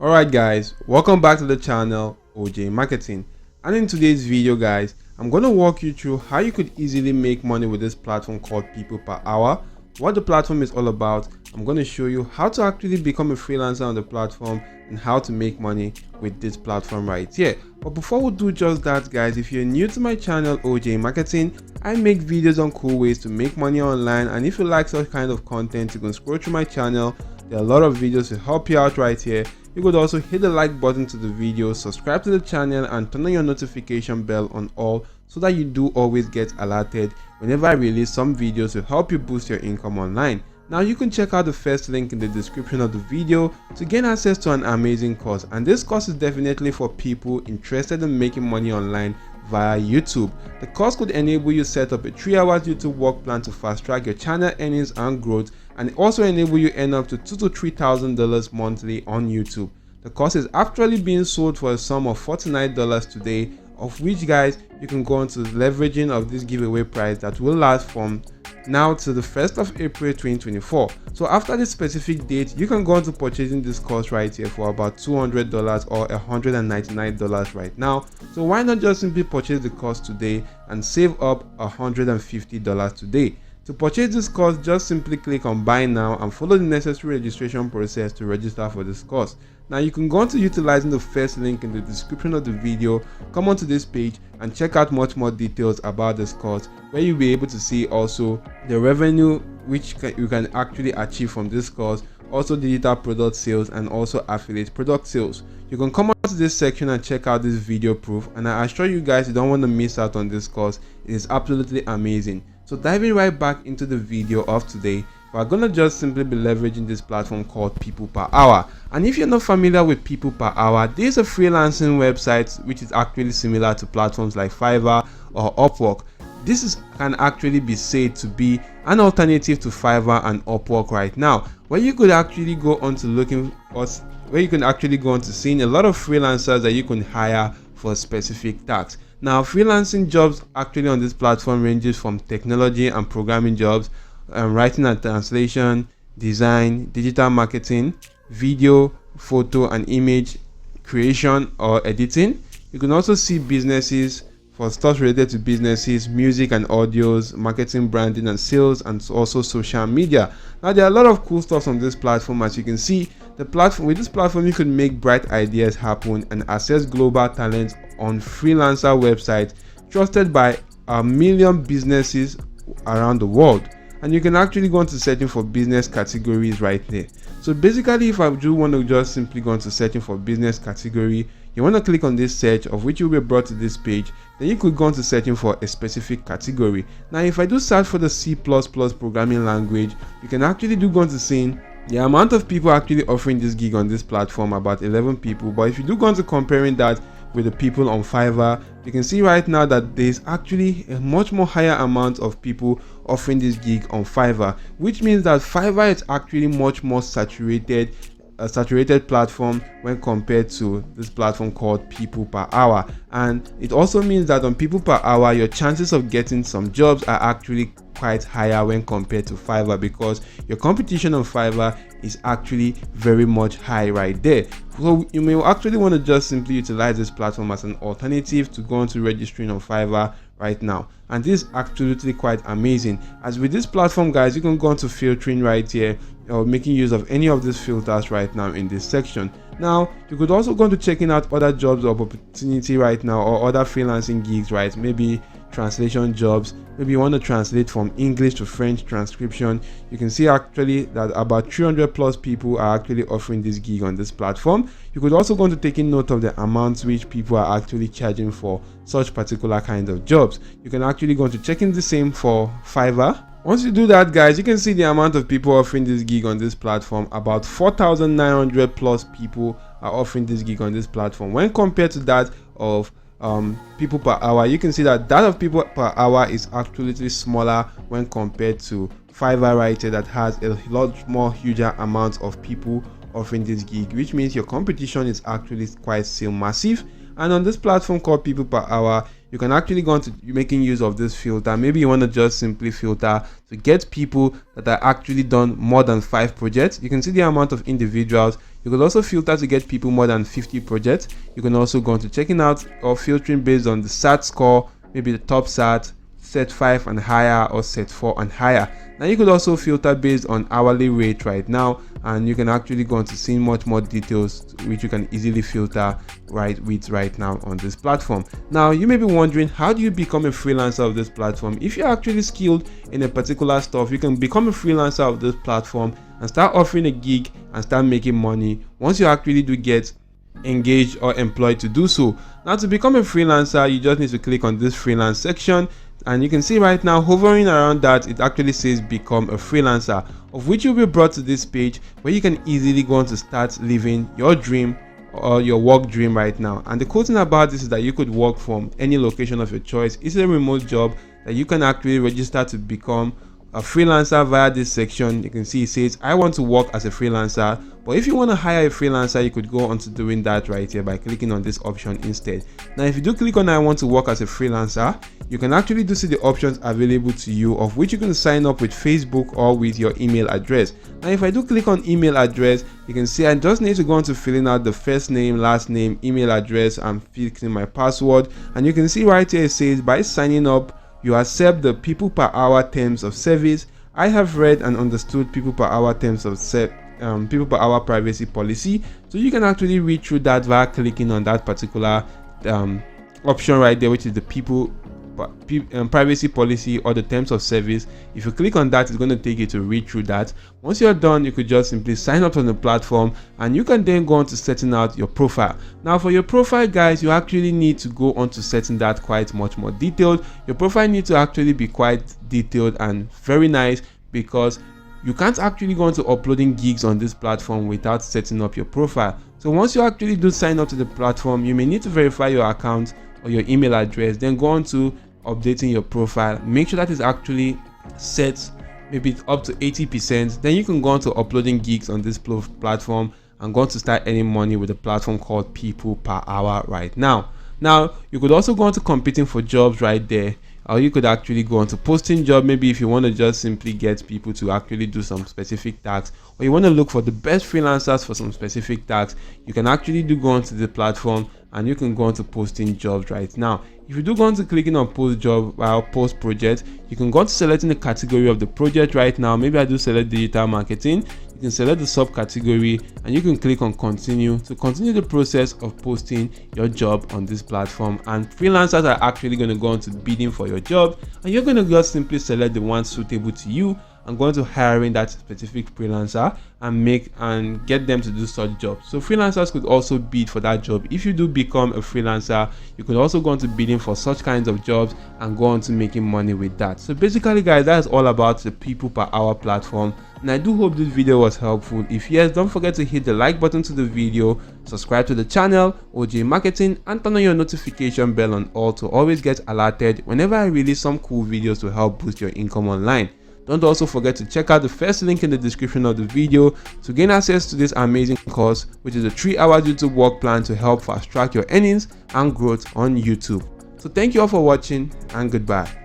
Alright guys, welcome back to the channel OJ Marketing, and in today's video guys, I'm going to walk you through how you could easily make money with this platform called PeoplePerHour, what the platform is all about. I'm going to show you how to actually become a freelancer on the platform and how to make money with this platform right here. But before we do just that guys, if you're new to my channel OJ Marketing, I make videos on cool ways to make money online, and if you like such kind of content, you can scroll through my channel. There are a lot of videos to help you out right here. You could also hit the like button to the video, subscribe to the channel, and turn on your notification bell on all so that you do always get alerted whenever I release some videos to help you boost your income online. Now you can check out the first link in the description of the video to gain access to an amazing course, and this course is definitely for people interested in making money online via YouTube. The course could enable you set up a 3-hour YouTube work plan to fast track your channel earnings and growth, and also enable you earn up to $2,000 to $3,000 monthly on YouTube. The course is actually being sold for a sum of $49 today, of which guys you can go on to leveraging of this giveaway price that will last from now to the 1st of April 2024. So after this specific date, you can go on to purchasing this course right here for about $200 or $199 right now. So why not just simply purchase the course today and save up $150 today? To purchase this course, just simply click on buy now and follow the necessary registration process to register for this course. Now you can go on to utilizing the first link in the description of the video, come onto this page and check out much more details about this course, where you'll be able to see also the revenue which you can actually achieve from this course, also digital product sales and also affiliate product sales. You can come onto this section and check out this video proof, and I assure you guys you don't want to miss out on this course. It is absolutely amazing. So diving right back into the video of today, we're gonna just simply be leveraging this platform called PeoplePerHour. And if you're not familiar with PeoplePerHour, this is a freelancing website which is actually similar to platforms like Fiverr or Upwork. Can actually be said to be an alternative to Fiverr and Upwork right now, where you could actually go on to seeing a lot of freelancers that you can hire for specific tasks. Now freelancing jobs actually on this platform ranges from technology and programming jobs, writing and translation, design, digital marketing, video, photo and image creation or editing. You can also see businesses for stuff related to businesses, music and audios, marketing, branding and sales, and also social media. Now there are a lot of cool stuff on this platform. As you can see, with this platform you can make bright ideas happen and access global talent on freelancer websites trusted by 1 million businesses around the world. And you can actually go into searching for business categories right there. So basically, if I do want to just simply go into searching for business category, you want to click on this search, of which you'll be brought to this page. Then you could go into searching for a specific category. Now if I do search for the C++ programming language, you can actually go into seeing the amount of people actually offering this gig on this platform, about 11 people. But if you do go into comparing that with the people on Fiverr, you can see right now that there's actually a much more higher amount of people offering this gig on Fiverr, which means that Fiverr is actually much more saturated platform when compared to this platform called PeoplePerHour. And it also means that on PeoplePerHour, your chances of getting some jobs are actually quite higher when compared to Fiverr, because your competition on Fiverr is actually very much high right there. So you may actually want to just simply utilize this platform as an alternative to go into registering on Fiverr right now. And this is absolutely quite amazing, as with this platform guys, you can go into filtering right here, or making use of any of these filters right now in this section. Now you could also go into checking out other jobs of opportunity right now, or other freelancing gigs, right? Maybe translation jobs, maybe you want to translate from English to French transcription. You can see actually that about 300 plus people are actually offering this gig on this platform. You could also go into taking note of the amounts which people are actually charging for such particular kind of jobs. You can actually go into checking the same for Fiverr. Once you do that guys, you can see the amount of people offering this gig on this platform. About 4,900 plus people are offering this gig on this platform. When compared to that of PeoplePerHour, you can see that of PeoplePerHour is absolutely smaller when compared to Fiverr right here, that has a lot more huger amount of people offering this gig, which means your competition is actually quite still massive. And on this platform called PeoplePerHour, you can actually go into making use of this filter. Maybe you want to just simply filter to get people that are actually done more than 5 projects. You can see the amount of individuals. You could also filter to get people more than 50 projects. You can also go into checking out or filtering based on the SAT score, maybe the top SAT, set 5 and higher, or set 4 and higher. Now you could also filter based on hourly rate right now, and you can actually go on to see much more details which you can easily filter right now on this platform. Now you may be wondering, how do you become a freelancer of this platform? If you're actually skilled in a particular stuff, you can become a freelancer of this platform and start offering a gig and start making money once you actually do get engaged or employed to do so. Now to become a freelancer, you just need to click on this freelance section, and you can see right now hovering around that it actually says become a freelancer, of which you'll be brought to this page where you can easily go on to start living your dream or your work dream right now. And the cool thing about this is that you could work from any location of your choice. It's a remote job that you can actually register to become a freelancer via this section. You can see it says I want to work as a freelancer, but if you want to hire a freelancer, you could go on to doing that right here by clicking on this option instead. Now if you do click on I want to work as a freelancer, you can actually do see the options available to you, of which you can sign up with Facebook or with your email address. Now if I do click on email address, you can see I just need to go on to filling out the first name, last name, email address, and fixing my password. And you can see right here it says by signing up you accept the PeoplePerHour terms of service. I have read and understood PeoplePerHour terms of PeoplePerHour privacy policy, so you can actually read through that via clicking on that particular option right there, which is the privacy policy or the terms of service. If you click on that, it's going to take you to read through that. Once you're done, you could just simply sign up on the platform, and you can then go on to setting out your profile. Now for your profile, guys, you actually need to go on to setting that quite much more detailed. Your profile needs to actually be quite detailed and very nice, because you can't actually go on to uploading gigs on this platform without setting up your profile. So once you actually do sign up to the platform, you may need to verify your account or your email address, then go on to updating your profile. Make sure that is actually set maybe up to 80%. Then you can go on to uploading gigs on this platform and go on to start earning money with a platform called PeoplePerHour right now. Now you could also go on to competing for jobs right there, or you could actually go on to posting job. Maybe if you want to just simply get people to actually do some specific tasks, or you want to look for the best freelancers for some specific tasks, you can actually go on to the platform and you can go on to posting jobs right now. If you do go on to clicking on post job or post project, you can go on to selecting the category of the project right now. Maybe I do select digital marketing. You can select the subcategory and you can click on continue to continue the process of posting your job on this platform. And freelancers are actually going to go on to bidding for your job, and you're going to just simply select the one suitable to you and go on to hiring that specific freelancer and get them to do such jobs. So freelancers could also bid for that job. If you do become a freelancer, you could also go on to bidding for such kinds of jobs and go on to making money with that. So basically, guys, that's all about the PeoplePerHour platform, and I do hope this video was helpful. If yes, don't forget to hit the like button to the video, subscribe to the channel OJ Marketing, and turn on your notification bell on all to always get alerted whenever I release some cool videos to help boost your income online. Don't also forget to check out the first link in the description of the video to gain access to this amazing course, which is a 3-hour YouTube work plan to help fast track your earnings and growth on YouTube. So thank you all for watching, and goodbye.